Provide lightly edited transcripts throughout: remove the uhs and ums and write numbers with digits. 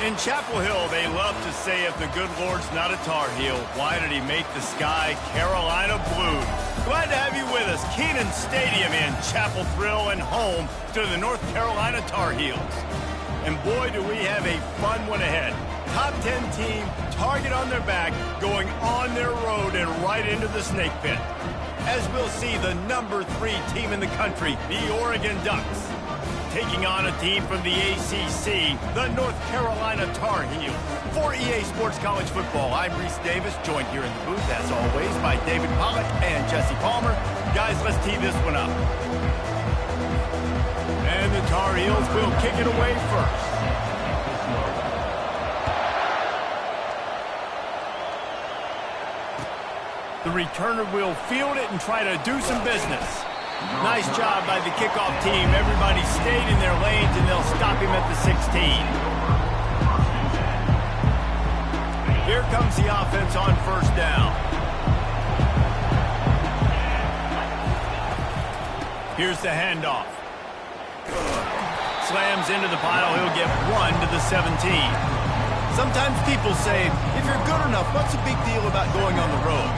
In Chapel Hill, they love to say if the good Lord's not a Tar Heel, why did he make the sky Carolina blue? Glad to have you with us. Kenan Stadium in Chapel Thrill and home to the North Carolina Tar Heels. And boy, do we have a fun one ahead. Top 10 team, target on their back, going on their road and right into the snake pit. As we'll see the number 3 team in the country, the Oregon Ducks, taking on a team from the ACC, the North Carolina Tar Heels. For EA Sports College Football, I'm Reese Davis, joined here in the booth, as always, by David Pollock and Jesse Palmer. Guys, let's tee this one up. And the Tar Heels will kick it away first. The returner will field it and try to do some business. Nice job by the kickoff team. Everybody stayed in their lanes, and they'll stop him at the 16. Here comes the offense on first down. Here's the handoff. Slams into the pile. He'll get 1 to the 17. Sometimes people say, if you're good enough, what's the big deal about going on the road?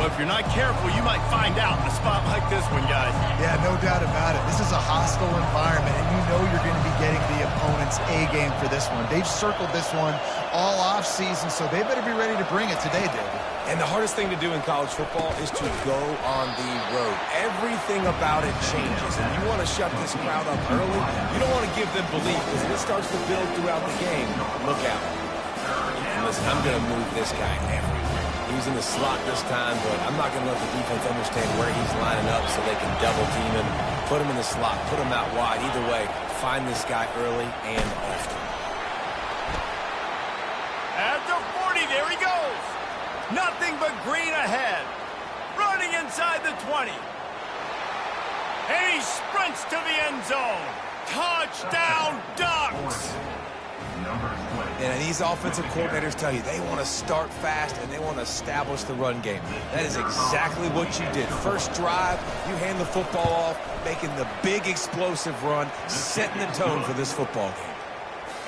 But if you're not careful, you might find out in a spot like this one, guys. Yeah, no doubt about it. This is a hostile environment, and you know you're going to be getting the opponent's A-game for this one. They've circled this one all off-season, so they better be ready to bring it today, David. And the hardest thing to do in college football is to go on the road. Everything about it changes, and you want to shut this crowd up early. You don't want to give them belief, because if it starts to build throughout the game, look out. And listen, I'm going to move this guy everywhere. He's in the slot this time, but I'm not going to let the defense understand where he's lining up so they can double team him, put him in the slot, put him out wide. Either way, find this guy early and often. At the 40, there he goes. Nothing but green ahead. Running inside the 20. And he sprints to the end zone. Touchdown, Ducks! And these offensive coordinators tell you they want to start fast and they want to establish the run game. That is exactly what you did. First drive, you hand the football off, making the big explosive run, setting the tone for this football game.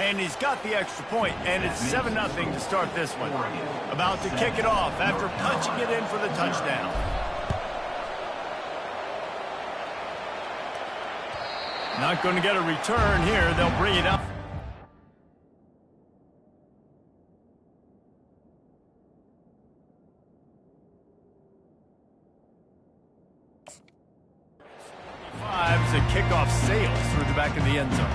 And he's got the extra point, and it's 7-0 to start this one. About to kick it off after punching it in for the touchdown. Not going to get a return here. They'll bring it up. As the kickoff sails through the back of the end zone.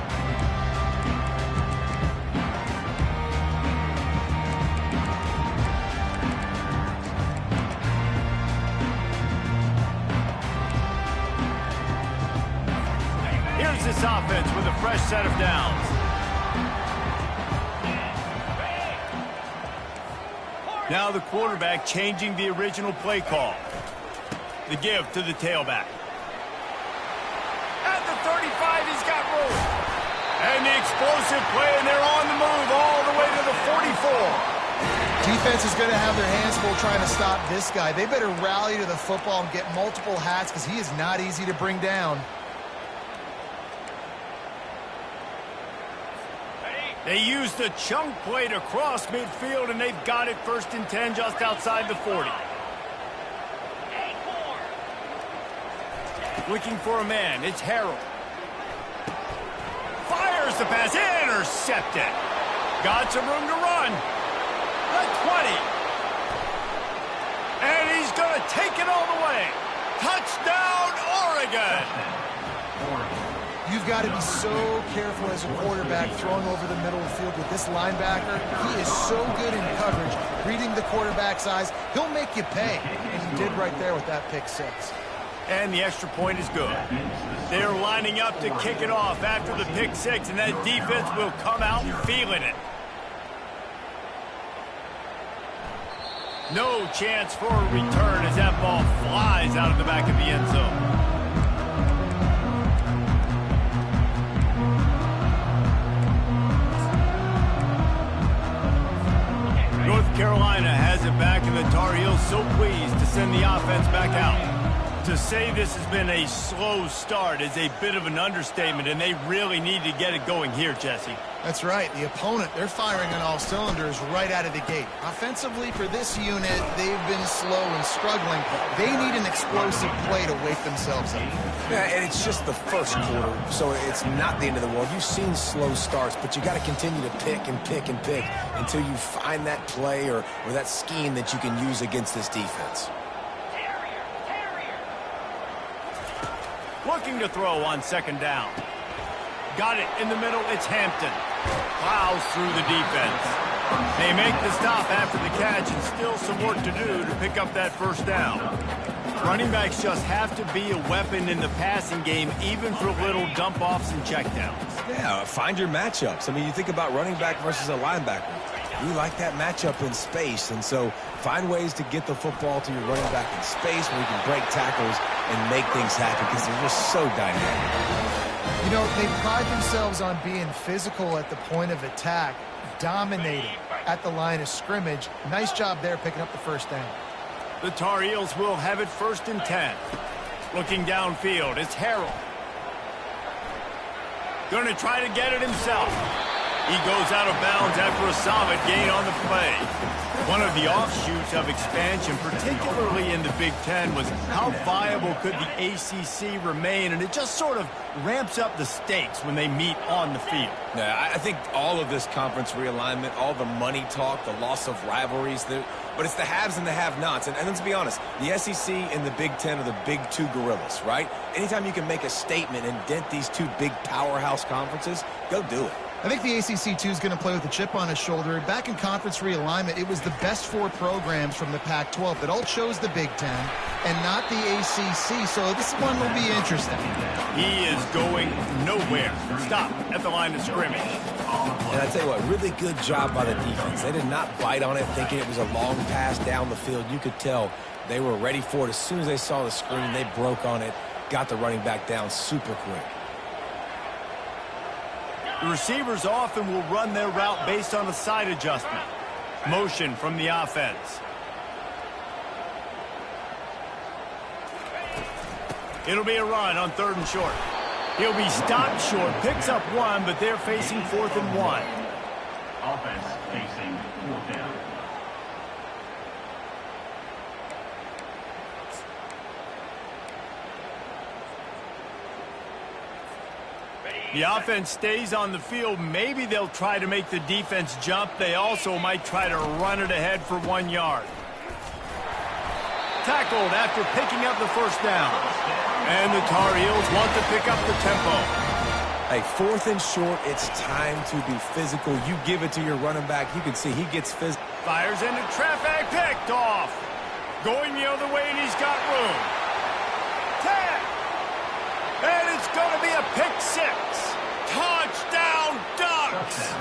Here's this offense with a fresh set of downs. Now the quarterback changing the original play call. The give to the tailback. At the 35, he's got room. And the explosive play, and they're on the move all the way to the 44. Defense is going to have their hands full trying to stop this guy. They better rally to the football and get multiple hats because he is not easy to bring down. They used the chunk play to cross midfield, and they've got it 1st and 10 just outside the 40. Looking for a man. It's Harold. Fires the pass. Intercepted. Got some room to run. The 20. And he's going to take it all the way. Touchdown, Oregon. You've got to be so careful as a quarterback throwing over the middle of the field with this linebacker. He is so good in coverage, reading the quarterback's eyes. He'll make you pay. And he did right there with that pick 6. And the extra point is good. They're lining up to kick it off after the pick 6, and that defense will come out feeling it. No chance for a return as that ball flies out of the back of the end zone. North Carolina has it back, and the Tar Heels so pleased to send the offense back out. To say this has been a slow start is a bit of an understatement, and they really need to get it going here, Jesse. That's right. The opponent, they're firing on all cylinders right out of the gate. Offensively, for this unit, they've been slow and struggling. They need an explosive play to wake themselves up. Yeah, and it's just the first quarter, so it's not the end of the world. You've seen slow starts, but you got to continue to pick and pick and pick until you find that play or that scheme that you can use against this defense. Looking to throw on second down. Got it in the middle. It's Hampton. Plows through the defense. They make the stop after the catch, and still some work to do to pick up that first down. Running backs just have to be a weapon in the passing game, even for little dump-offs and checkdowns. Yeah, find your matchups. I mean, you think about running back versus a linebacker. We like that matchup in space, and so find ways to get the football to your running back in space where you can break tackles and make things happen because they're just so dynamic. You know, they pride themselves on being physical at the point of attack, dominating at the line of scrimmage. Nice job there picking up the first down. The Tar Heels will have it 1st and 10. Looking downfield, it's Harrell. Going to try to get it himself. He goes out of bounds after a solid gain on the play. One of the offshoots of expansion, particularly in the Big Ten, was how viable could the ACC remain, and it just sort of ramps up the stakes when they meet on the field. Yeah, I think all of this conference realignment, all the money talk, the loss of rivalries, but it's the haves and the have-nots. And let's be honest, the SEC and the Big Ten are the big two gorillas, right? Anytime you can make a statement and dent these two big powerhouse conferences, go do it. I think the ACC, too, is going to play with a chip on his shoulder. Back in conference realignment, it was the best 4 programs from the Pac-12 that all chose the Big Ten and not the ACC, so this one will be interesting. He is going nowhere. Stop at the line of scrimmage. And I tell you what, really good job by the defense. They did not bite on it thinking it was a long pass down the field. You could tell they were ready for it. As soon as they saw the screen, they broke on it, got the running back down super quick. The receivers often will run their route based on a side adjustment. Motion from the offense. It'll be a run on 3rd and short. He'll be stopped short, picks up 1, but they're facing 4th and 1. Offense facing 4th down. The offense stays on the field. Maybe they'll try to make the defense jump. They also might try to run it ahead for 1 yard. Tackled after picking up the first down. And the Tar Heels want to pick up the tempo. Hey, 4th and short, it's time to be physical. You give it to your running back. You can see he gets physical. Fires into traffic, picked off. Going the other way, and he's got room. 10. And it's going to be a pick 6. Touchdown, Ducks!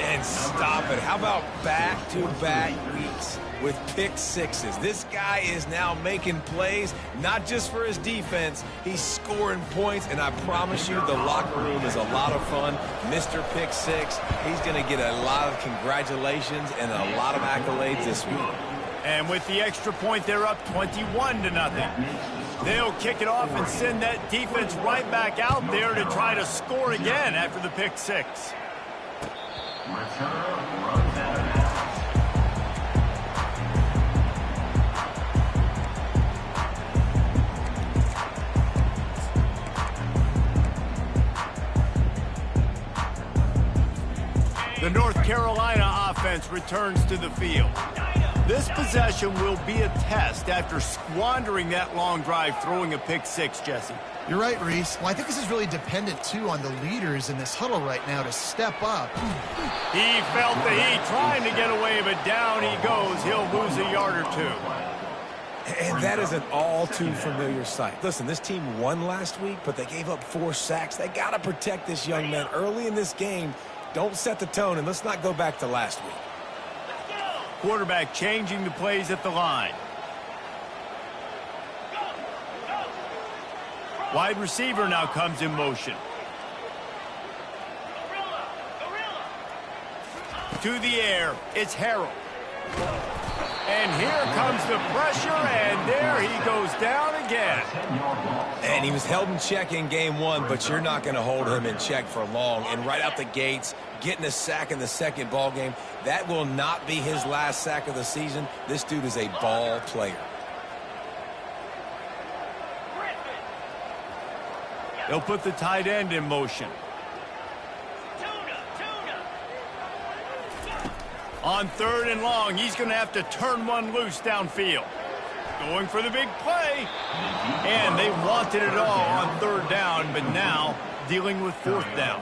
And stop it. How about back-to-back weeks with pick 6s? This guy is now making plays, not just for his defense. He's scoring points, and I promise you the locker room is a lot of fun. Mr. Pick 6, he's going to get a lot of congratulations and a lot of accolades this week. And with the extra point, they're up 21-0. They'll kick it off and send that defense right back out there to try to score again after the pick 6. The North Carolina offense returns to the field. This possession will be a test after squandering that long drive, throwing a pick 6, Jesse. You're right, Reese. Well, I think this is really dependent, too, on the leaders in this huddle right now to step up. He felt the heat, trying to get away, but down he goes. He'll lose a yard or 2. And that is an all-too-familiar sight. Listen, this team won last week, but they gave up 4 sacks. They got to protect this young man early in this game. Don't set the tone, and let's not go back to last week. Quarterback changing the plays at the line. Wide receiver now comes in motion. To the air, it's Harrell. And here comes the pressure, and there he goes down again. And he was held in check in game one, but you're not going to hold him in check for long. And right out the gates, getting a sack in the second ball game, that will not be his last sack of the season. This dude is a ball player. They'll put the tight end in motion. On 3rd and long, he's going to have to turn one loose downfield. Going for the big play. And they wanted it all on 3rd down, but now dealing with 4th down.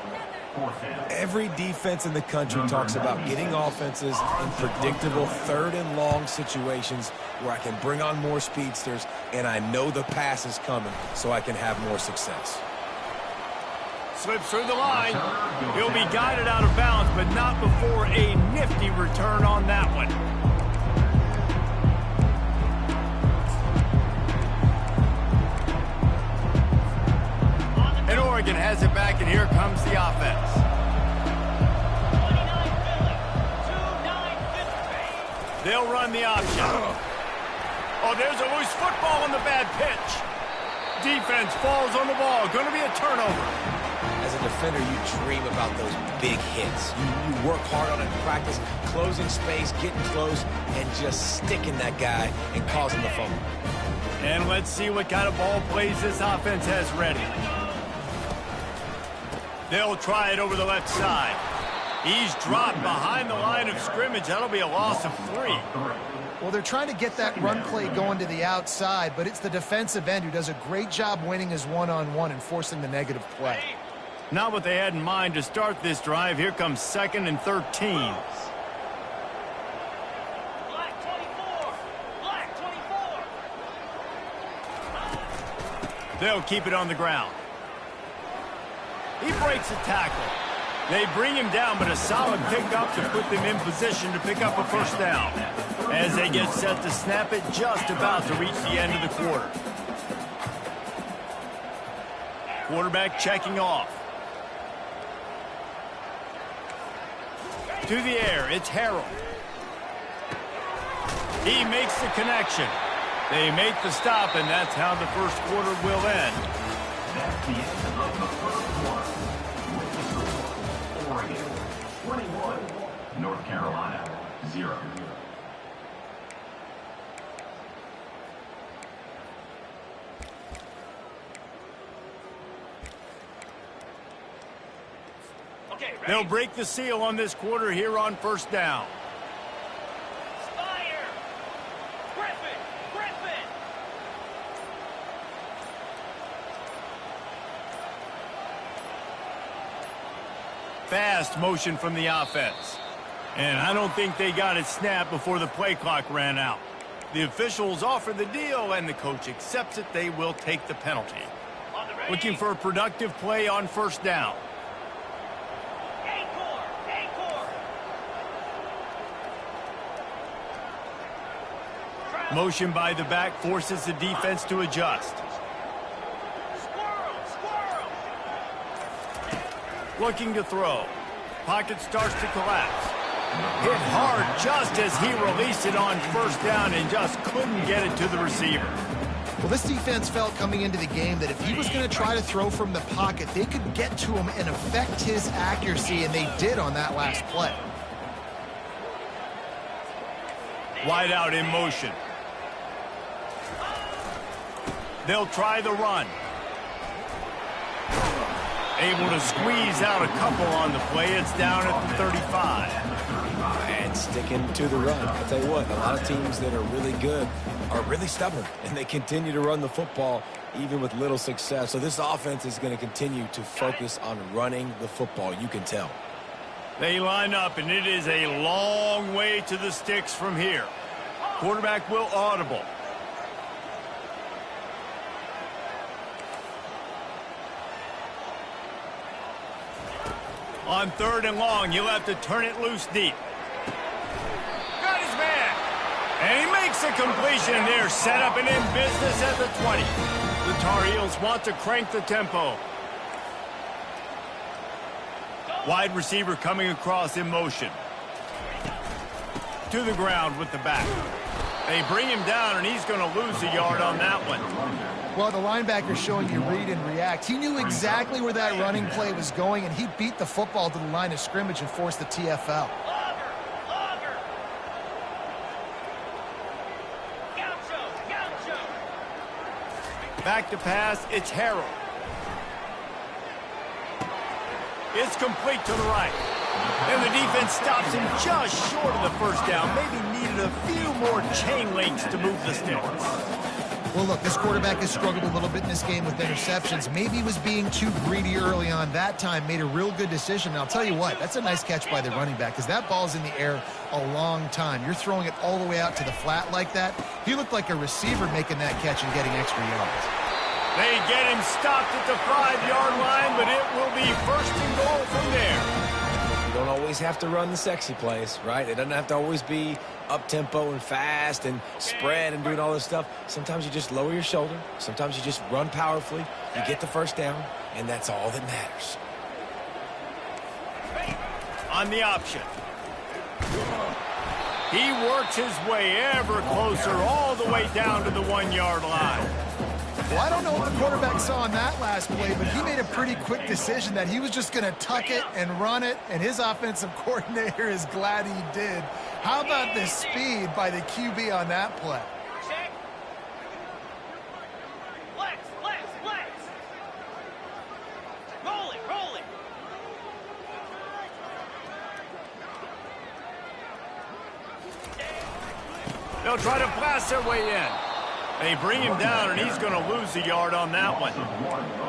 Every defense in the country talks about getting offenses in predictable 3rd and long situations where I can bring on more speedsters and I know the pass is coming so I can have more success. Slips through the line. He'll be guided out of bounds, but not before a nifty return on that one. And Oregon has it back, and here comes the offense. They'll run the option. Oh, there's a loose football on the bad pitch. Defense falls on the ball. Going to be a turnover. As a defender, you dream about those big hits. You work hard on it in practice, closing space, getting close, and just sticking that guy and causing the fumble. And let's see what kind of ball plays this offense has ready. They'll try it over the left side. He's dropped behind the line of scrimmage. That'll be a loss of 3. Well, they're trying to get that run play going to the outside, but it's the defensive end who does a great job winning his one-on-one and forcing the negative play. Not what they had in mind to start this drive. Here comes 2nd and 13. Black 24. Black 24. They'll keep it on the ground. He breaks a tackle. They bring him down, but a solid pickup to put them in position to pick up a 1st down. As they get set to snap it, just about to reach the end of the quarter. Quarterback checking off. To the air, it's Harrell. He makes the connection. They make the stop, and that's how the 1st quarter will end. That's the end of the first one. With the score, Oregon 21, North Carolina 0. They'll break the seal on this quarter here on 1st down. Spire. Griffin. Griffin. Fast motion from the offense. And I don't think they got it snapped before the play clock ran out. The officials offer the deal, and the coach accepts it. They will take the penalty. Looking for a productive play on 1st down. Motion by the back forces the defense to adjust. Looking to throw. Pocket starts to collapse. Hit hard just as he released it on 1st down and just couldn't get it to the receiver. Well, this defense felt coming into the game that if he was going to try to throw from the pocket, they could get to him and affect his accuracy, and they did on that last play. Wide out in motion. They'll try the run. Able to squeeze out a couple on the play. It's down at the 35. And sticking to the run. I'll tell you what, a lot of teams that are really good are really stubborn, and they continue to run the football even with little success. So this offense is going to continue to focus on running the football. You can tell. They line up, and it is a long way to the sticks from here. Quarterback will audible. On 3rd and long, he'll have to turn it loose deep. Got his man. And he makes a completion. They're set up and in business at the 20. The Tar Heels want to crank the tempo. Wide receiver coming across in motion. To the ground with the back. They bring him down, and he's going to lose a yard on that one. Well, the linebacker's showing you read and react. He knew exactly where that running play was going, and he beat the football to the line of scrimmage and forced the TFL. Back to pass, it's Harrell. It's complete to the right. And the defense stops him just short of the first down. Maybe needed a few more chain links to move the sticks. Well, look, this quarterback has struggled a little bit in this game with interceptions. Maybe he was being too greedy early on. That time made a real good decision. And I'll tell you what, that's a nice catch by the running back because that ball's in the air a long time. You're throwing it all the way out to the flat like that. He looked like a receiver making that catch and getting extra yards. They get him stopped at the 5-yard line, but it will be first and goal from there. You don't always have to run the sexy plays, right? It doesn't have to always be up-tempo and fast and spread and doing all this stuff. Sometimes you just lower your shoulder. Sometimes you just run powerfully. You get the first down, and that's all that matters. On the option. He works his way ever closer all the way down to the 1-yard line. Well, I don't know what the quarterback saw on that last play, but he made a pretty quick decision that he was just going to tuck it and run it, and his offensive coordinator is glad he did. How about the speed by the QB on that play? Check. Flex. Roll it. They'll try to blast their way in. They bring him down, and he's going to lose a yard on that one.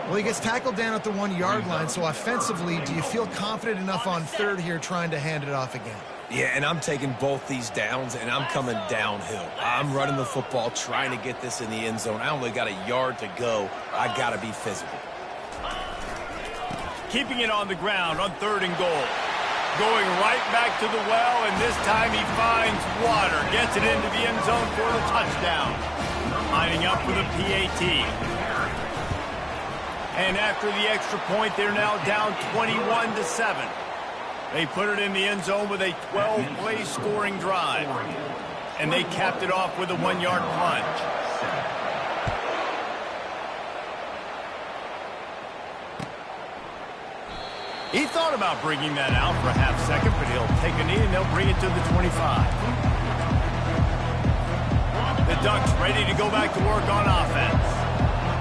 Well, he gets tackled down at the 1-yard line, so offensively, do you feel confident enough on third here trying to hand it off again? Yeah, and I'm taking both these downs, and I'm coming downhill. I'm running the football, trying to get this in the end zone. I only got a yard to go. I got to be physical. Keeping it on the ground on 3rd and goal. Going right back to the well, and this time he finds water. Gets it into the end zone for the touchdown. Lining up for the PAT. And after the extra point, they're now down 21-7. They put it in the end zone with a 12-play scoring drive. And they capped it off with a 1-yard plunge. He thought about bringing that out for a half second, but he'll take a knee and they'll bring it to the 25. The Ducks ready to go back to work on offense.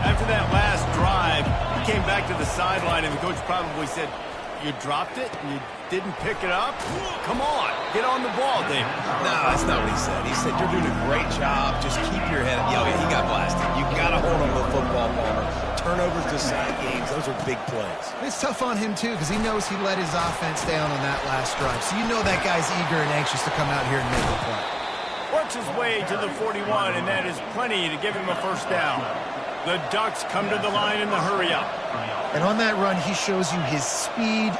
After that last drive, he came back to the sideline, and the coach probably said, "You dropped it and you didn't pick it up? Come on, get on the ball, David." No, that's not what he said. He said, "You're doing a great job. Just keep your head up." Yeah, he got blasted. You got to hold on to the football, Palmer. Turnovers decide games. Those are big plays. It's tough on him, too, because he knows he let his offense down on that last drive. So you know that guy's eager and anxious to come out here and make a play. Works his way to the 41, and that is plenty to give him a first down. The Ducks come to the line in the hurry-up. And on that run, he shows you his speed.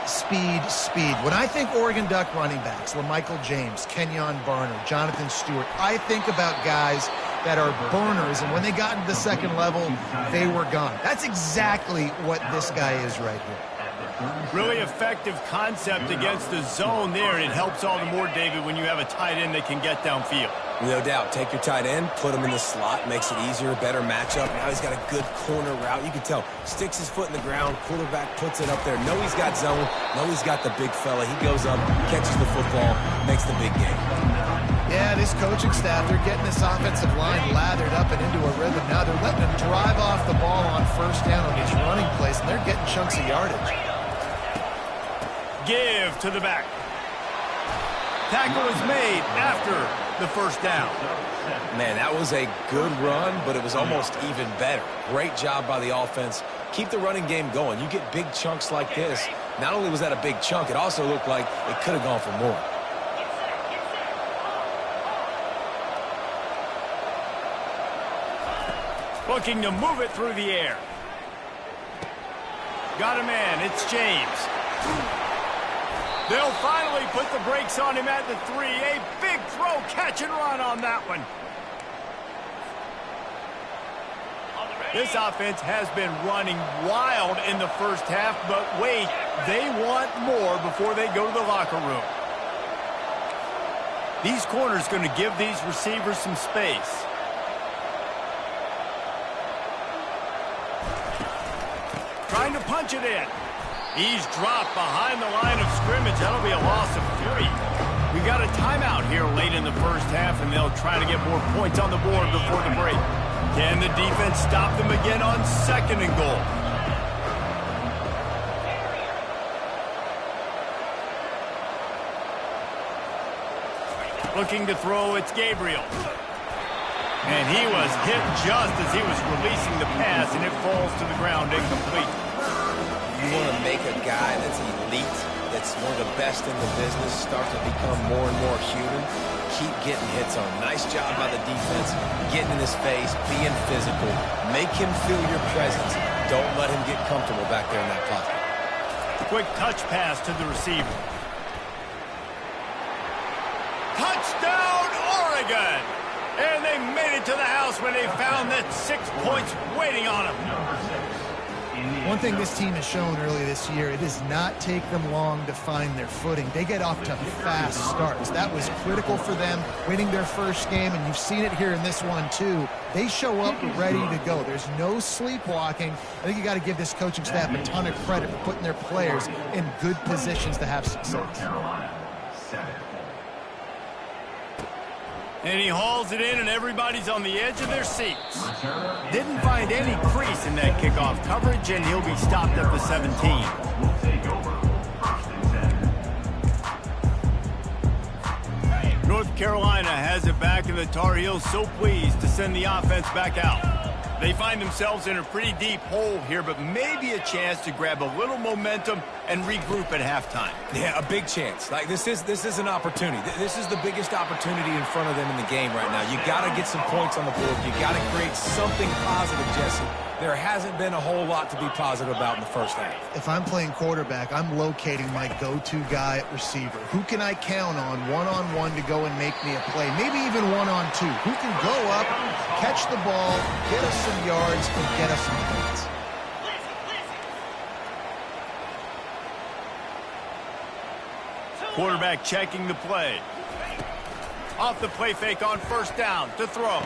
When I think Oregon Duck running backs, LaMichael James, Kenyon Barner, Jonathan Stewart, I think about guys that are burners, and when they got into the second level, they were gone. That's exactly what this guy is right here. Really effective concept against the zone there, and it helps all the more, David, when you have a tight end that can get downfield. No doubt. Take your tight end, put him in the slot, makes it easier, better matchup. Now he's got a good corner route. You can tell. Sticks his foot in the ground, quarterback puts it up there. Know he's got zone, know he's got the big fella. He goes up, catches the football, makes the big game. Yeah, this coaching staff, they're getting this offensive line lathered up and into a rhythm. Now they're letting them drive off the ball on first down on these running plays, and they're getting chunks of yardage. Give to the back. Tackle is made after the first down. Man, that was a good run, but it was almost even better. Great job by the offense. Keep the running game going. You get big chunks like this. Not only was that a big chunk, it also looked like it could have gone for more. Looking to move it through the air. Got a man. It's James. They'll finally put the brakes on him at the 3. A big throw, catch and run on that one. This offense has been running wild in the first half, but wait, they want more before they go to the locker room. These corners going to give these receivers some space. Trying to punch it in. He's dropped behind the line of scrimmage. That'll be a loss of 3. We got a timeout here late in the first half, and they'll try to get more points on the board before the break. Can the defense stop them again on 2nd and goal? Looking to throw, it's Gabriel. And he was hit just as he was releasing the pass, and it falls to the ground incomplete. You want to make a guy that's elite, that's one of the best in the business, start to become more and more human. Keep getting hits on. Nice job by the defense, getting in his face, being physical. Make him feel your presence. Don't let him get comfortable back there in that pocket. Quick touch pass to the receiver. Touchdown, Oregon! And they made it to the house when they found that 6 points waiting on them. One thing this team has shown earlier this year, it does not take them long to find their footing. They get off to fast starts. That was critical for them winning their first game, and you've seen it here in this one too. They show up ready to go. There's no sleepwalking. I think you got to give this coaching staff a ton of credit for putting their players in good positions to have success. And he hauls it in, and everybody's on the edge of their seats. Didn't find any crease in that kickoff coverage, and he'll be stopped at the 17. Will take over 1st and 10. North Carolina has it back, and the Tar Heels so pleased to send the offense back out. They find themselves in a pretty deep hole here, but maybe a chance to grab a little momentum and regroup at halftime. Yeah, a big chance. Like this is an opportunity. This is the biggest opportunity in front of them in the game right now. You got to get some points on the board. You got to create something positive, Jesse. There hasn't been a whole lot to be positive about in the first half. If I'm playing quarterback, I'm locating my go-to guy at receiver. Who can I count on one-on-one to go and make me a play? Maybe even one-on-two. Who can go up, catch the ball, get us some yards, and get us some points? Quarterback checking the play. Off the play fake on 1st down to throw.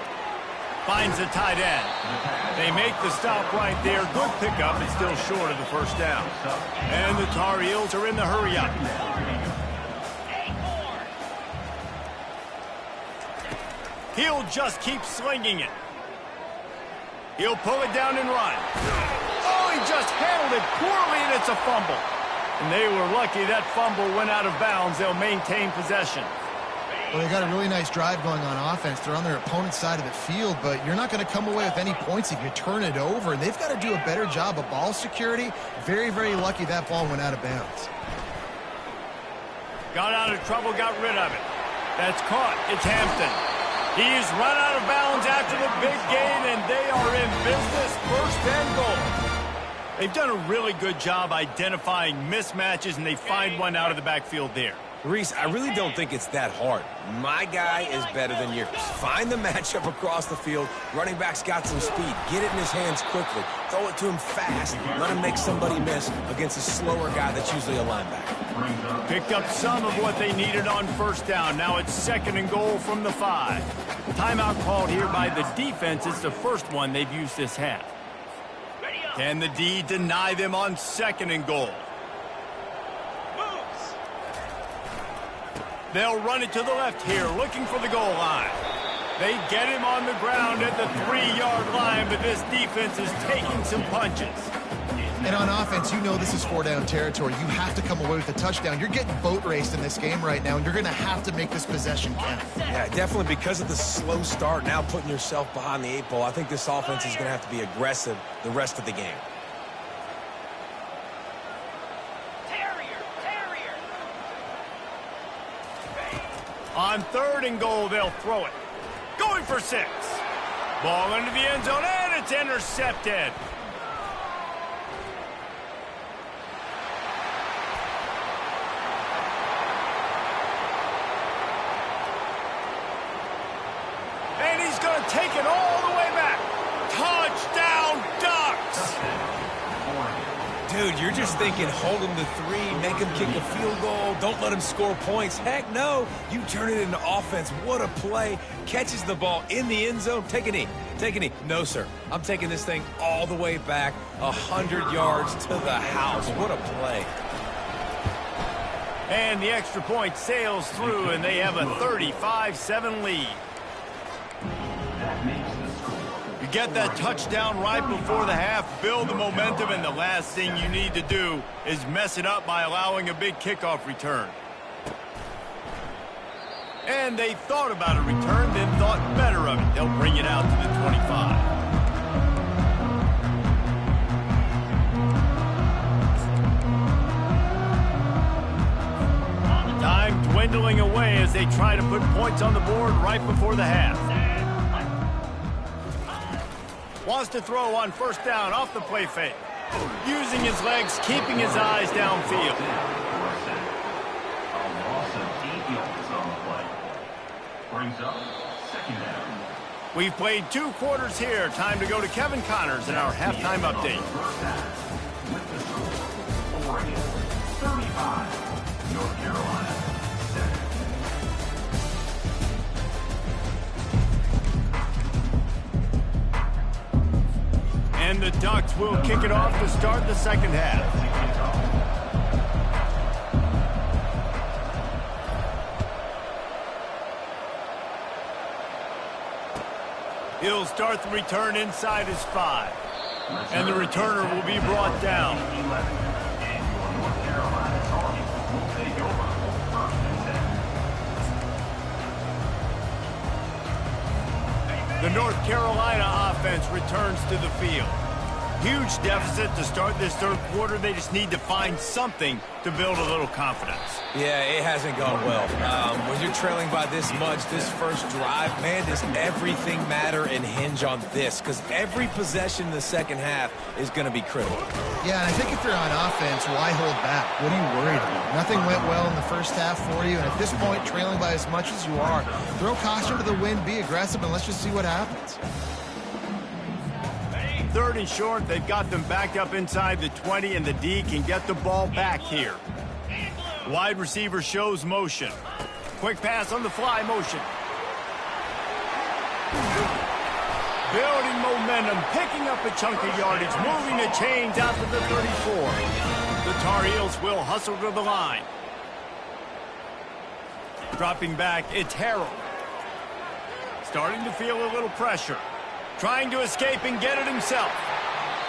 Finds the tight end. They make the stop right there. Good pickup. It's still short of the 1st down. And the Tar Heels are in the hurry-up. He'll just keep slinging it. He'll pull it down and run. Oh, he just handled it poorly, and it's a fumble. And they were lucky that fumble went out of bounds. They'll maintain possession. Well, they got a really nice drive going on offense. They're on their opponent's side of the field, but you're not going to come away with any points if you turn it over. And they've got to do a better job of ball security. Very, very lucky that ball went out of bounds. Got out of trouble, got rid of it. That's caught. It's Hampton. He's run out of bounds after the big gain, and they are in business. 1st and goal. They've done a really good job identifying mismatches, and they find one out of the backfield there. Reese, I really don't think it's that hard. My guy is better than yours. Find the matchup across the field. Running back's got some speed. Get it in his hands quickly. Throw it to him fast. Let him make somebody miss against a slower guy that's usually a linebacker. Picked up some of what they needed on 1st down. Now it's 2nd and goal from the 5. Timeout called here by the defense. It's the first one they've used this half. Can the D deny them on 2nd and goal? They'll run it to the left here, looking for the goal line. They get him on the ground at the 3-yard line, but this defense is taking some punches. And on offense, you know this is 4-down territory. You have to come away with a touchdown. You're getting boat raced in this game right now, and you're going to have to make this possession count. Yeah, definitely because of the slow start, now putting yourself behind the 8 ball, I think this offense is going to have to be aggressive the rest of the game. On 3rd and goal, they'll throw it. Going for 6. Ball into the end zone, and it's intercepted. And he's going to take it all the way back. Touchdown, Ducks! Dude, you're just thinking hold him to 3, make him kick a field goal, don't let him score points. Heck no, you turn it into offense. What a play. Catches the ball in the end zone. Take a knee. Take a knee. No, sir. I'm taking this thing all the way back 100 yards to the house. What a play. And the extra point sails through, and they have a 35-7 lead. That makes the score. You get that touchdown right before the half, build the momentum, and the last thing you need to do is mess it up by allowing a big kickoff return. And they thought about a return, then thought better of it. They'll bring it out to the 25. Time dwindling away as they try to put points on the board right before the half. Wants to throw on first down off the play fake. Using his legs, keeping his eyes downfield. A loss of 8 yards on the play. Brings up second down. We've played 2 quarters here. Time to go to Kevin Connors in our halftime update. First half with the score. Oregon 35, North Carolina 7. And the Ducks will kick it off to start the second half. He'll start the return inside his 5. And the returner will be brought down. And your North Carolina target will take over first and 10. The North Carolina offense returns to the field. Huge deficit to start this third quarter. They just need to find something to build a little confidence. Yeah, it hasn't gone well. When you're trailing by this much, this first drive, man, does everything matter and hinge on this? Because every possession in the second half is going to be critical. Yeah, and I think if you're on offense, why hold back? What are you worried about? Nothing went well in the first half for you, and at this point, trailing by as much as you are, throw caution to the wind, be aggressive, and let's just see what happens. 3rd and short, they've got them backed up inside the 20, and the D can get the ball back here. Wide receiver shows motion. Quick pass on the fly motion. Building momentum, picking up a chunk of yardage, moving the chains out to the 34. The Tar Heels will hustle to the line. Dropping back, it's Harrell. Starting to feel a little pressure. Trying to escape and get it himself.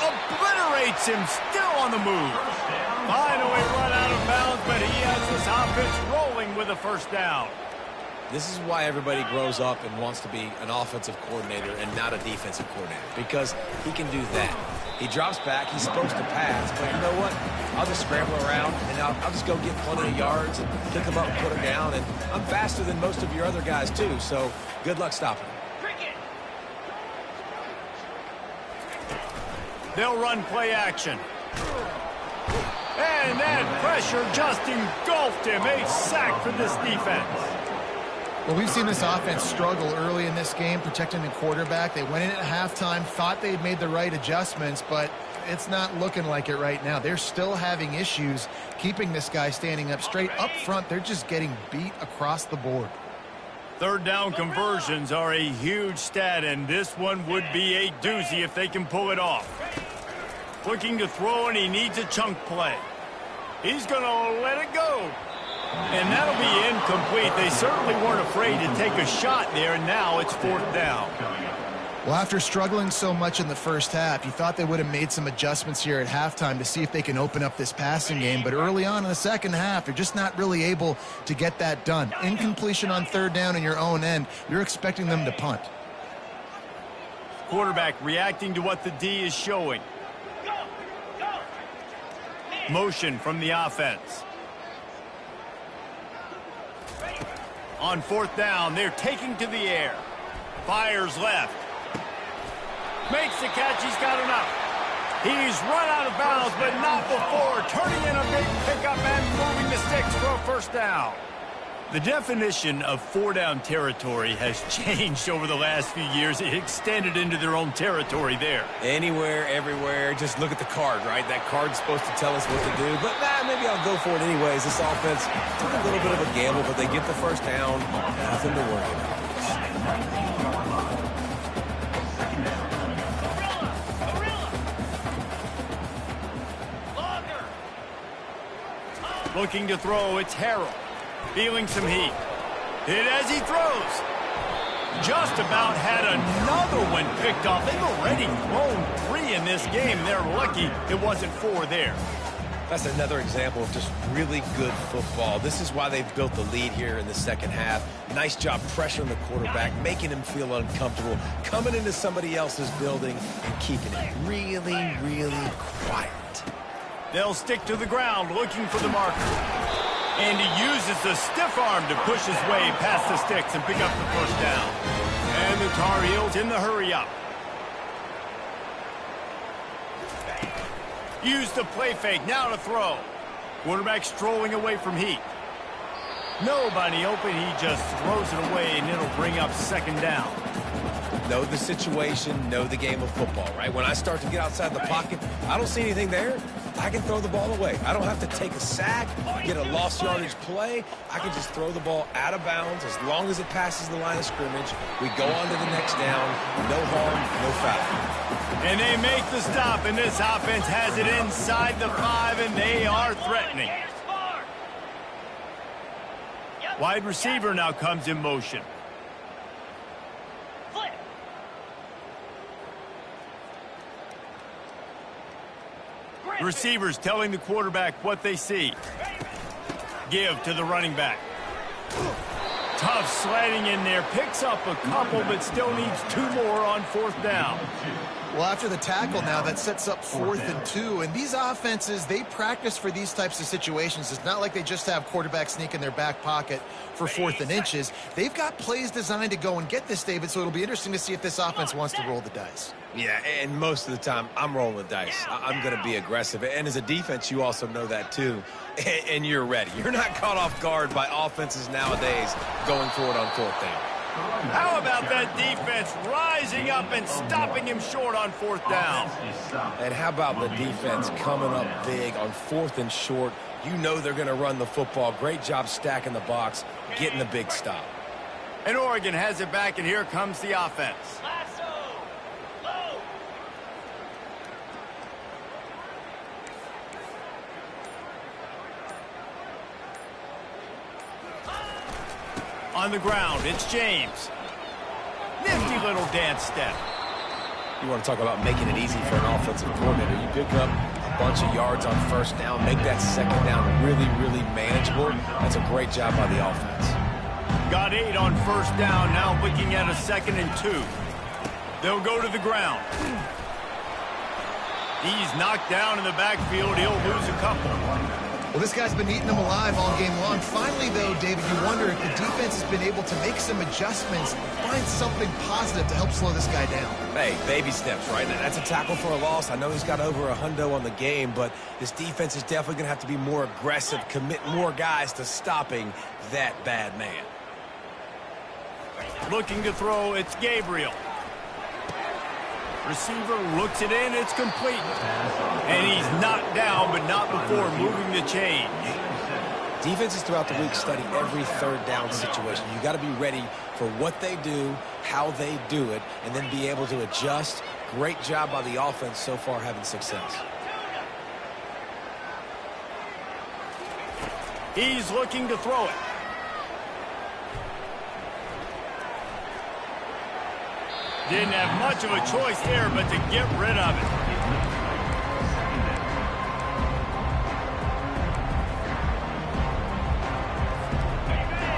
Obliterates him, still on the move. Finally run out of bounds, but he has this offense rolling with a first down. This is why everybody grows up and wants to be an offensive coordinator and not a defensive coordinator, because he can do that. He drops back, he's supposed to pass, but you know what? I'll just scramble around, and I'll just go get plenty of yards and pick him up and put him down, and I'm faster than most of your other guys, too, so good luck stopping him. They'll run play action. And that pressure just engulfed him. A sack for this defense. Well, we've seen this offense struggle early in this game, protecting the quarterback. They went in at halftime, thought they'd made the right adjustments, but it's not looking like it right now. They're still having issues keeping this guy standing up straight. Up front, they're just getting beat across the board. 3rd down conversions are a huge stat, and this one would be a doozy if they can pull it off. Looking to throw, and he needs a chunk play. He's going to let it go. And that'll be incomplete. They certainly weren't afraid to take a shot there, and now it's 4th down. Well, after struggling so much in the first half, you thought they would have made some adjustments here at halftime to see if they can open up this passing game. But early on in the second half, you're just not really able to get that done. Incompletion on 3rd down in your own end, you're expecting them to punt. Quarterback reacting to what the D is showing. Motion from the offense. On 4th down, they're taking to the air. Fires left. Makes the catch. He's got enough. He's run out of bounds, but not before turning in a big pickup and moving the sticks for a first down. The definition of four-down territory has changed over the last few years. It extended into their own territory there. Anywhere, everywhere, just look at the card, right? That card's supposed to tell us what to do, but maybe I'll go for it anyways. This offense took a little bit of a gamble, but they get the first down. Nothing to worry about. Looking to throw, it's Harrell. Feeling some heat. Hit as he throws. Just about had another one picked off. They've already thrown 3 in this game. They're lucky it wasn't 4 there. That's another example of just really good football. This is why they've built the lead here in the second half. Nice job pressuring the quarterback, making him feel uncomfortable, coming into somebody else's building and keeping it really, really quiet. They'll stick to the ground looking for the marker. And he uses the stiff arm to push his way past the sticks and pick up the first down. And the Tar Heels in the hurry-up. Use the play fake, now to throw. Quarterback strolling away from heat. Nobody open, he just throws it away, and it'll bring up second down. Know the situation, know the game of football, right? When I start to get outside the pocket, I don't see anything there. I can throw the ball away. I don't have to take a sack, get a lost yardage play. I can just throw the ball out of bounds as long as it passes the line of scrimmage. We go on to the next down. No harm, no foul. And they make the stop, and this offense has it inside the 5, and they are threatening. Wide receiver now comes in motion. The receivers telling the quarterback what they see. Give to the running back. Tough sliding in there. Picks up a couple, but still needs 2 more on 4th down. Well, after the tackle now, that sets up 4th and 2. And these offenses, they practice for these types of situations. It's not like they just have quarterback sneak in their back pocket for 4th and inches. They've got plays designed to go and get this, David, so it'll be interesting to see if this offense wants to roll the dice. Yeah, and most of the time, I'm rolling the dice. I'm going to be aggressive. And as a defense, you also know that too. And you're ready. You're not caught off guard by offenses nowadays going for it on 4th down. How about that defense rising up and stopping him short on 4th down? And how about the defense coming up big on 4th and short? You know they're going to run the football. Great job stacking the box, getting the big stop. And Oregon has it back, and here comes the offense. On the ground, it's James. Nifty little dance step. You want to talk about making it easy for an offensive coordinator. You pick up a bunch of yards on 1st down, make that 2nd down really, really manageable. That's a great job by the offense. Got 8 on 1st down, now looking at a 2nd and 2. They'll go to the ground. He's knocked down in the backfield. He'll lose a couple. Well, this guy's been eating them alive all game long. Finally, though, David, you wonder if the defense has been able to make some adjustments, find something positive to help slow this guy down. Hey, baby steps, right? That's a tackle for a loss. I know he's got over a hundo on the game, but this defense is definitely going to have to be more aggressive, commit more guys to stopping that bad man. Looking to throw, it's Gabriel. Receiver looks it in, it's complete. And he's knocked down, but not before moving the chains. Defenses throughout the week study every 3rd down situation. You got to be ready for what they do, how they do it, and then be able to adjust. Great job by the offense so far having success. He's looking to throw it. Didn't have much of a choice there, but to get rid of it.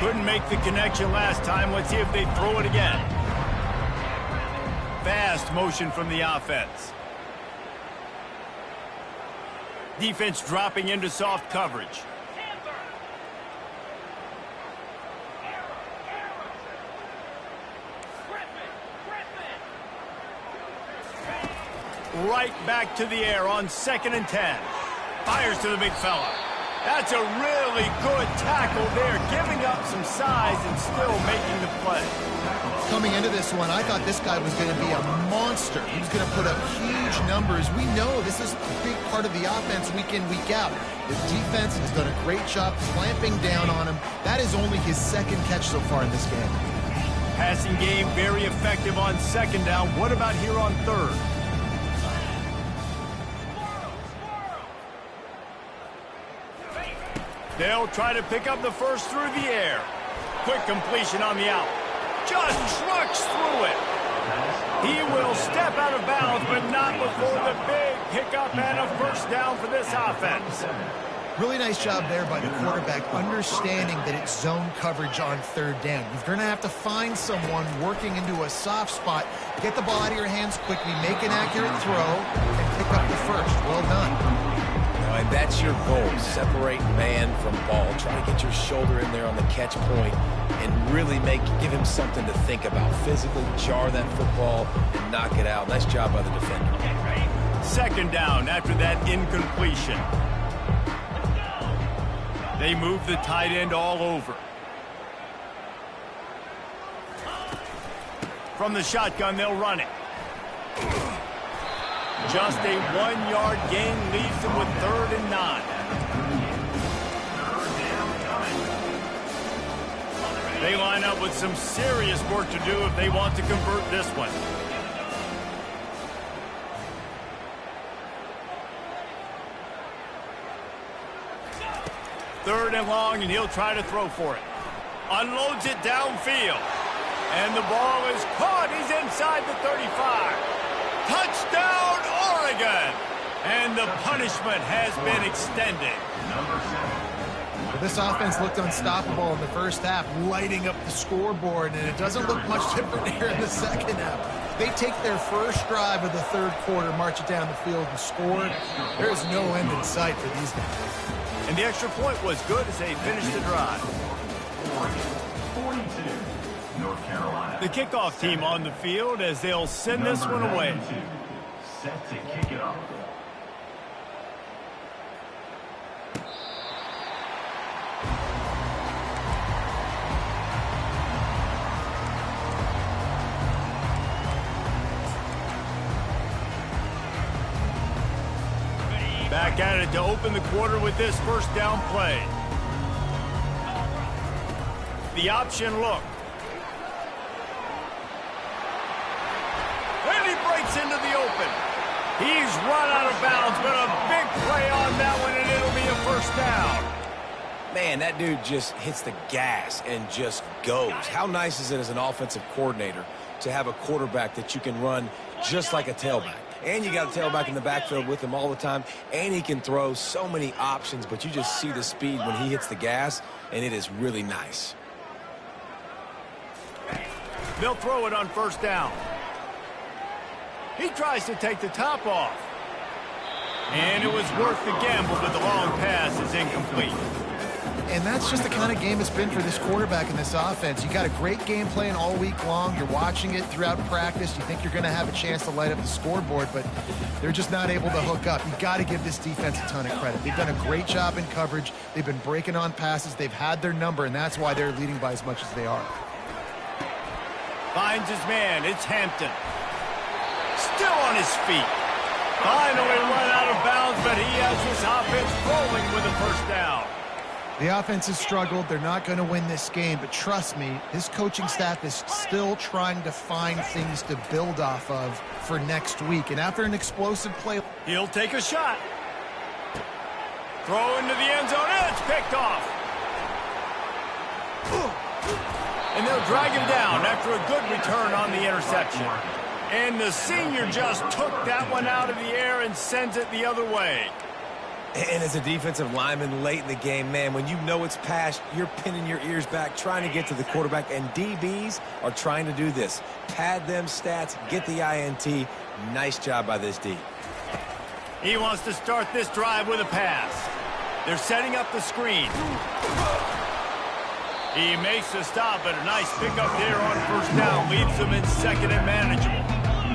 Couldn't make the connection last time. Let's see if they throw it again. Fast motion from the offense. Defense dropping into soft coverage. Right back to the air on 2nd and 10. Fires to the big fella. That's a really good tackle there, giving up some size and still making the play. Coming into this one, I thought this guy was going to be a monster. He was going to put up huge numbers. We know this is a big part of the offense week in, week out. The defense has done a great job clamping down on him. That is only his second catch so far in this game. Passing game very effective on second down. What about here on third? They'll try to pick up the first through the air. Quick completion on the out. Just trucks through it. He will step out of bounds, but not before the big pickup and a first down for this offense. Really nice job there by the quarterback, understanding that it's zone coverage on third down. You're going to have to find someone working into a soft spot, get the ball out of your hands quickly, make an accurate throw, and pick up the first. Well done. And that's your goal. Separate man from ball. Try to get your shoulder in there on the catch point and really give him something to think about. Physically jar that football and knock it out. Nice job by the defender. Second down after that incompletion. They move the tight end all over. From the shotgun, they'll run it. Just a 1-yard gain leaves them with 3rd and 9. They line up with some serious work to do if they want to convert this one. Third and long, and he'll try to throw for it. Unloads it downfield. And the ball is caught. He's inside the 35. Touchdown, Oregon! And the punishment has been extended. Well, this offense looked unstoppable in the first half, lighting up the scoreboard, and it doesn't look much different here in the second half. They take their first drive of the third quarter, march it down the field, and score. There's no end in sight for these guys. And the extra point was good as they finished the drive. 42, North Carolina. The kickoff team on the field as they'll send this one away. Set to kick it off. Back at it to open the quarter with this first down play. The option look. And he breaks into the open. He's run out of bounds, but a big play on that one, and it'll be a first down. Man, that dude just hits the gas and just goes. How nice is it as an offensive coordinator to have a quarterback that you can run just like a tailback? And you got a tailback in the backfield with him all the time, and he can throw so many options, but you just see the speed when he hits the gas, and it is really nice. They'll throw it on first down. He tries to take the top off. And it was worth the gamble, but the long pass is incomplete. And that's just the kind of game it's been for this quarterback in this offense. You got a great game plan all week long. You're watching it throughout practice. You think you're going to have a chance to light up the scoreboard, but they're just not able to hook up. You got to give this defense a ton of credit. They've done a great job in coverage. They've been breaking on passes. They've had their number, and that's why they're leading by as much as they are. Finds his man. It's Hampton. Still on his feet. Finally run out of bounds, but he has his offense rolling with a first down. The offense has struggled. They're not going to win this game, but trust me, his coaching staff is still trying to find things to build off of for next week. And after an explosive play, He'll take a shot. Throw into the end zone. It's picked off. And they'll drag him down after a good return on the interception. And the senior just took that one out of the air and sends it the other way. And as a defensive lineman late in the game, man, when you know it's passed, you're pinning your ears back, trying to get to the quarterback, and DBs are trying to do this. Pad them stats, get the INT. Nice job by this D. He wants to start this drive with a pass. They're setting up the screen. He makes the stop, but a nice pickup there on first down leaves them in second and manageable.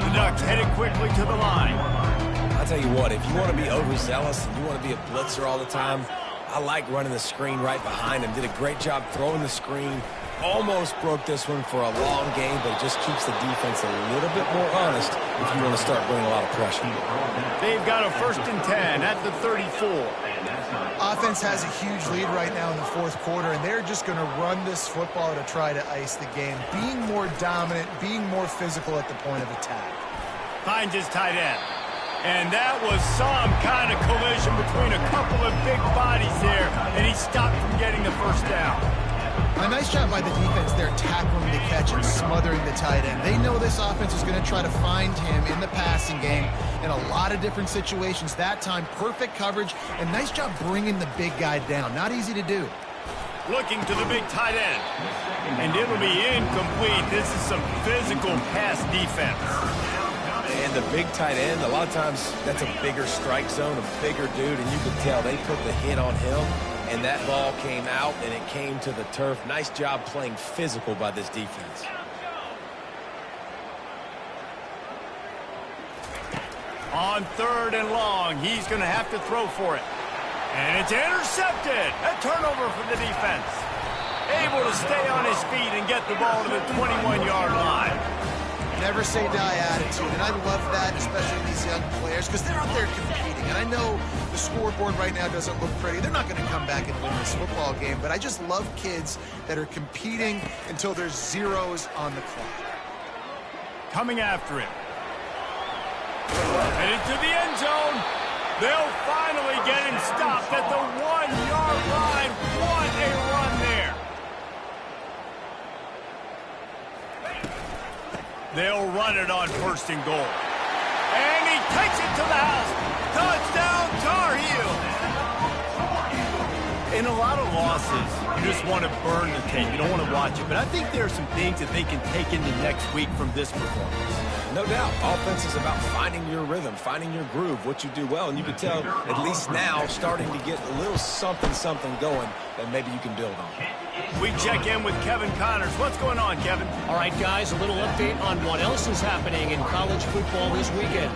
The Ducks headed quickly to the line. I'll tell you what, if you want to be overzealous and you want to be a blitzer all the time, I like running the screen right behind him. Did a great job throwing the screen. Almost broke this one for a long game, but it just keeps the defense a little bit more honest if you want to start bringing a lot of pressure. They've got a 1st and 10 at the 34. Offense has a huge lead right now in the 4th quarter, and they're just going to run this football to try to ice the game. Being more dominant, being more physical at the point of attack. Finds his tight end. And that was some kind of collision between a couple of big bodies there, and he stopped from getting the 1st down. A nice job by the defense there, tackling the catch and smothering the tight end. They know this offense is going to try to find him in the passing game in a lot of different situations. That time, perfect coverage, and nice job bringing the big guy down. Not easy to do. Looking to the big tight end. And it'll be incomplete. This is some physical pass defense. And the big tight end, a lot of times that's a bigger strike zone, a bigger dude, and you could tell they put the hit on him. And that ball came out, and it came to the turf. Nice job playing physical by this defense. On 3rd and long, he's going to have to throw for it. And it's intercepted. A turnover for the defense. Able to stay on his feet and get the ball to the 21-yard line. Never say die attitude, and I love that, especially these young players, because they're out there competing. And I know the scoreboard right now doesn't look pretty. They're not going to come back and win this football game, but I just love kids that are competing until there's zeros on the clock. Coming after him. Headed to the end zone. They'll finally get him stopped at the 1-yard line. What a run there. They'll run it on 1st and goal. And he takes it to the house. Touchdown, Tar Heel. In a lot of losses, you just want to burn the tape. You don't want to watch it. But I think there are some things that they can take into next week from this performance. No doubt. Offense is about finding your rhythm, finding your groove, what you do well. And you can tell, at least now, starting to get a little something going that maybe you can build on. We check in with Kevin Connors. What's going on, Kevin? All right, guys, a little update on what else is happening in college football this weekend.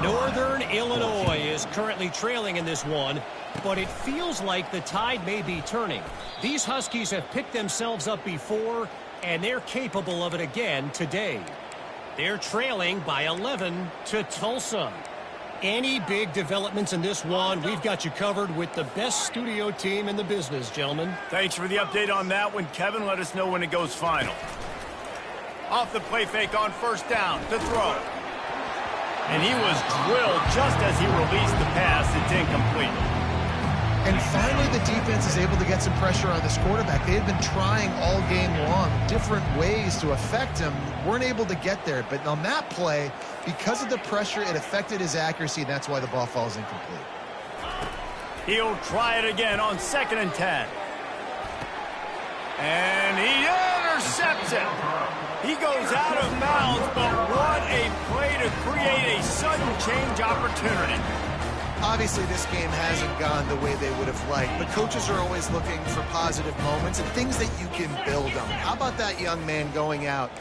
Northern Illinois is currently trailing in this one, but it feels like the tide may be turning. These Huskies have picked themselves up before, and they're capable of it again today. They're trailing by 11 to Tulsa. Any big developments in this one, we've got you covered with the best studio team in the business, gentlemen. Thanks for the update on that one, Kevin. Let us know when it goes final. Off the play fake on 1st down to throw. And he was drilled just as he released the pass. It's incomplete. And finally, the defense is able to get some pressure on this quarterback. They had been trying all game long different ways to affect him. Weren't able to get there. But on that play, because of the pressure, it affected his accuracy, and that's why the ball falls incomplete. He'll try it again on 2nd and 10. And he intercepts it. He goes out of bounds, but what a play to create a sudden change opportunity. Obviously, this game hasn't gone the way they would have liked, but coaches are always looking for positive moments and things that you can build on. How about that young man going out,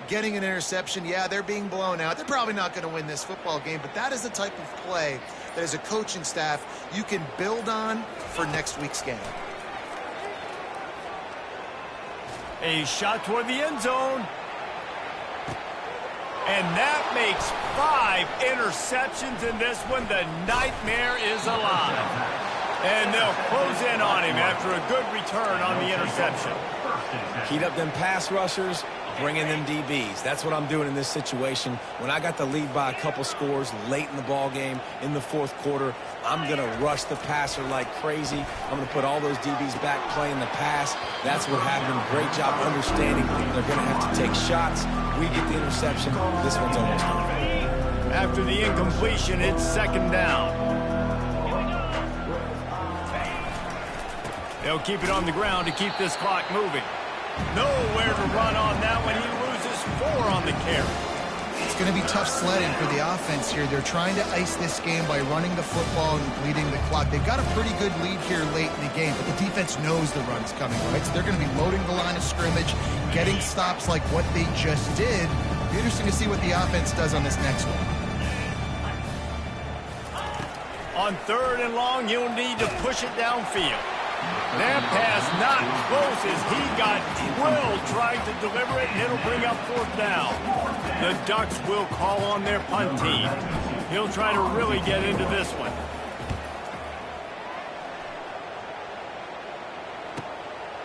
getting an interception? Yeah, they're being blown out. They're probably not going to win this football game, but that is the type of play that as a coaching staff you can build on for next week's game. A shot toward the end zone. And that makes 5 interceptions in this one. The nightmare is alive. And they'll close in on him after a good return on the interception. Heat up them pass rushers, bring in them DBs. That's what I'm doing in this situation. When I got the lead by a couple scores late in the ball game in the 4th quarter, I'm going to rush the passer like crazy. I'm going to put all those DBs back playing the pass. That's what happened. Great job understanding they're going to have to take shots. We get the interception. This one's almost over. After the incompletion, it's 2nd down. They'll keep it on the ground to keep this clock moving. Nowhere to run on that one. He loses 4 on the carry. It's going to be tough sledding for the offense here. They're trying to ice this game by running the football and bleeding the clock. They've got a pretty good lead here late in the game, but the defense knows the run's coming, right? So they're going to be loading the line of scrimmage, getting stops like what they just did. It'll be interesting to see what the offense does on this next one. On 3rd and long, he'll need to push it downfield. That pass not close as he got drilled trying to deliver it, and it'll bring up 4th down. The Ducks will call on their punt team. He'll try to really get into this one.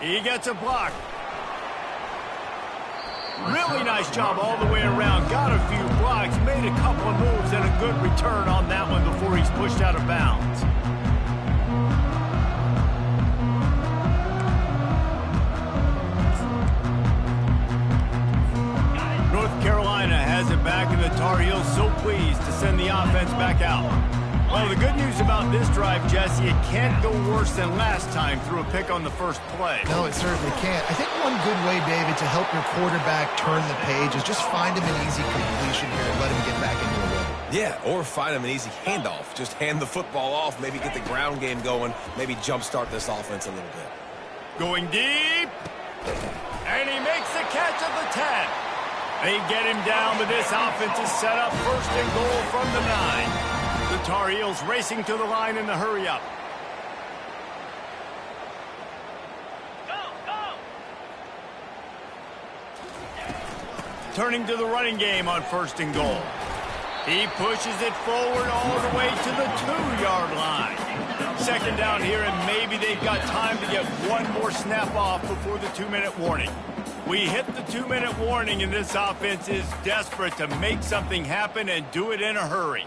He gets a block. Really nice job all the way around. Got a few blocks, made a couple of moves, and a good return on that one before he's pushed out of bounds. North Carolina has it back, and the Tar Heels so pleased to send the offense back out. Well, the good news about this drive, Jesse, it can't go worse than last time through a pick on the first play. No, it certainly can't. I think one good way, David, to help your quarterback turn the page is just find him an easy completion here and let him get back into a rhythm. Yeah, or find him an easy handoff. Just hand the football off, maybe get the ground game going, maybe jumpstart this offense a little bit. Going deep, and he makes the catch at the 10. They get him down, but this offense is set up 1st and goal from the 9. The Tar Heels racing to the line in the hurry-up. Turning to the running game on 1st and goal. He pushes it forward all the way to the 2-yard line. 2nd down here, and maybe they've got time to get one more snap off before the 2-minute warning. We hit the 2-minute warning, and this offense is desperate to make something happen and do it in a hurry.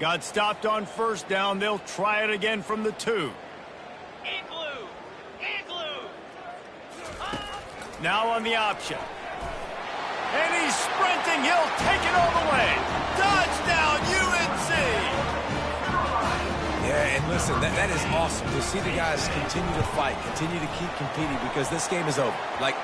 Got stopped on 1st down. They'll try it again from the 2. Igloo! Igloo! Now on the option. And he's sprinting. He'll take it all the way. Touchdown, UNC! Yeah, and listen, that is awesome to see the guys continue to fight, continue to keep competing, because this game is over. Like,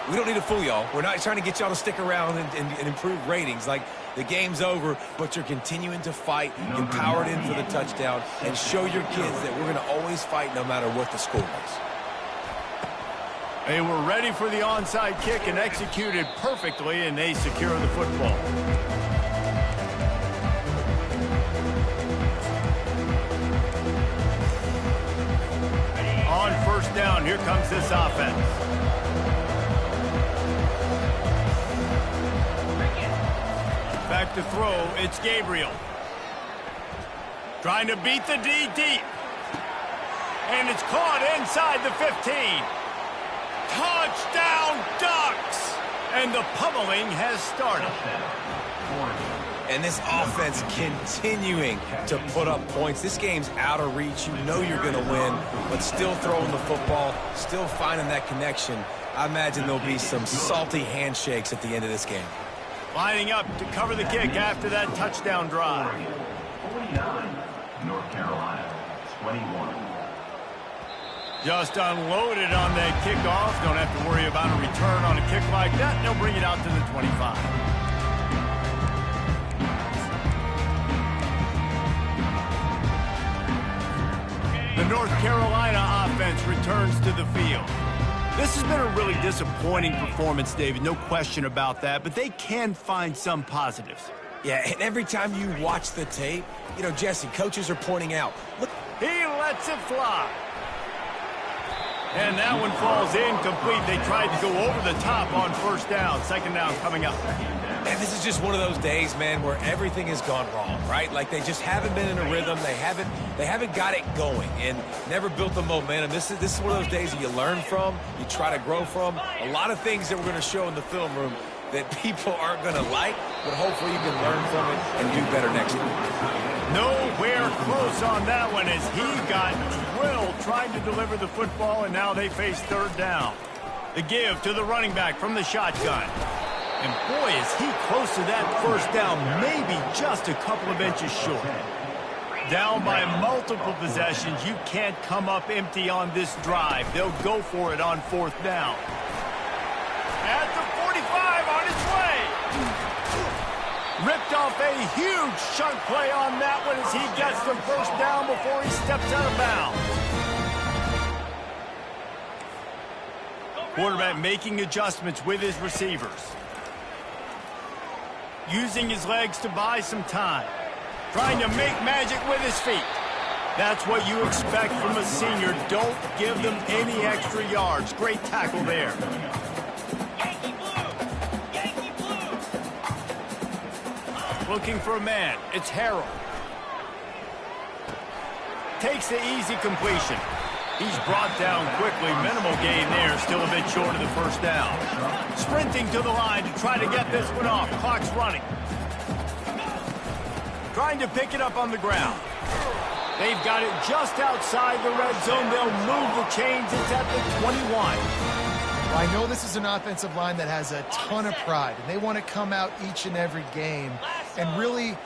we don't need to fool y'all. We're not trying to get y'all to stick around and improve ratings. Like, the game's over, but you're continuing to fight, get powered in for the touchdown, and show your kids that we're going to always fight no matter what the score is. They were ready for the onside kick and executed perfectly, and they secure the football. On 1st down, here comes this offense. Back to throw, it's Gabriel. Trying to beat the D deep. And it's caught inside the 15. Touchdown, Ducks! And the pummeling has started. And this offense continuing to put up points. This game's out of reach. You know you're going to win, but still throwing the football, still finding that connection. I imagine there'll be some salty handshakes at the end of this game. Lining up to cover the kick after that touchdown drive. 49, North Carolina, 21. Just unloaded on that kickoff. Don't have to worry about a return on a kick like that. They'll bring it out to the 25. The North Carolina offense returns to the field. This has been a really disappointing performance, David. No question about that, but they can find some positives. Yeah, and every time you watch the tape, you know, Jesse, coaches are pointing out, look. He lets it fly. And that one falls incomplete. They tried to go over the top on 1st down. 2nd down coming up. And this is just one of those days, man, where everything has gone wrong, right? Like they just haven't been in a rhythm. They haven't got it going and never built the momentum. This is one of those days that you learn from, you try to grow from. A lot of things that we're going to show in the film room that people aren't going to like, but hopefully you can learn from it and do better next time. Nowhere close on that one as he got drilled trying to deliver the football, and now they face 3rd down. The give to the running back from the shotgun. And boy, is he close to that 1st down, maybe just a couple of inches short. Down by multiple possessions, you can't come up empty on this drive. They'll go for it on 4th down. At the 45 on its way. Ripped off a huge chunk play on that one as he gets the 1st down before he steps out of bounds. Quarterback making adjustments with his receivers. Using his legs to buy some time. Trying to make magic with his feet. That's what you expect from a senior. Don't give them any extra yards. Great tackle there. Yankee blue! Yankee blue! Looking for a man. It's Harrell. Takes the easy completion. He's brought down quickly. Minimal gain there. Still a bit short of the first down. Sprinting to the line to try to get this one off. Clock's running. Trying to pick it up on the ground. They've got it just outside the red zone. They'll move the chains. It's at the 21. Well, I know this is an offensive line that has a ton of pride, and they want to come out each and every game and really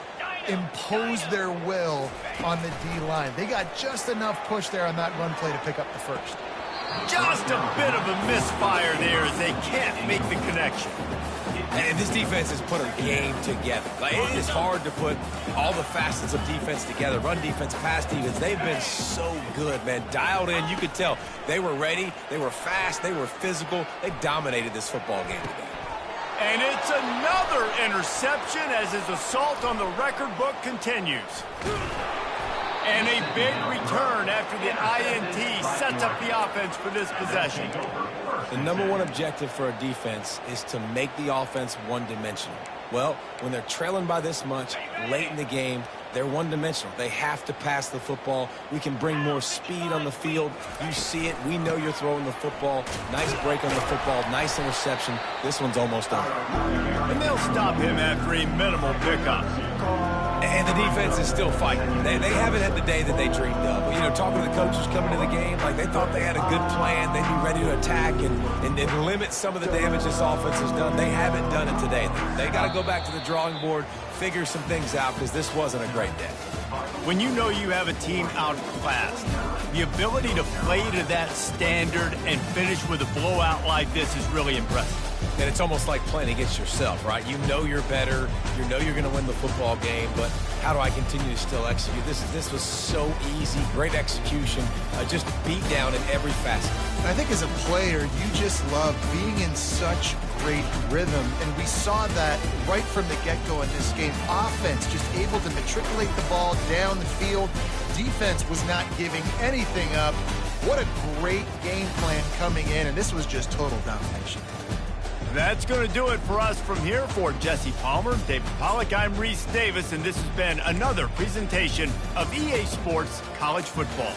impose their will on the D-line. They got just enough push there on that run play to pick up the first. Just a bit of a misfire there as they can't make the connection. And this defense has put a game together. Like, it is hard to put all the facets of defense together. Run defense, pass defense. They've been so good, man. Dialed in. You could tell they were ready. They were fast. They were physical. They dominated this football game today. And it's another interception as his assault on the record book continues. And a big return after the INT sets up the offense for this possession. The number one objective for a defense is to make the offense one-dimensional. Well, when they're trailing by this much late in the game, they're one-dimensional. They have to pass the football. We can bring more speed on the field. You see it. We know you're throwing the football. Nice break on the football. Nice interception. This one's almost over. And they'll stop him after a minimal pickup. And the defense is still fighting. They haven't had the day that they dreamed of. You know, talking to the coaches coming to the game, like they thought they had a good plan. They'd be ready to attack and limit some of the damage this offense has done. They haven't done it today. They got to go back to the drawing board, figure some things out, because this wasn't a great day. When you know you have a team outclassed, the ability to play to that standard and finish with a blowout like this is really impressive. And it's almost like playing against yourself, right? You know you're better. You know you're going to win the football game, but how do I continue to still execute? This was so easy. Great execution. Just beat down in every facet. I think as a player, you just love being in such great rhythm, and we saw that right from the get-go in this game. Offense just able to matriculate the ball down the field. Defense was not giving anything up. What a great game plan coming in, and this was just total domination. That's going to do it for us from here. For Jesse Palmer, David Pollack, I'm Reese Davis, and this has been another presentation of EA Sports College Football.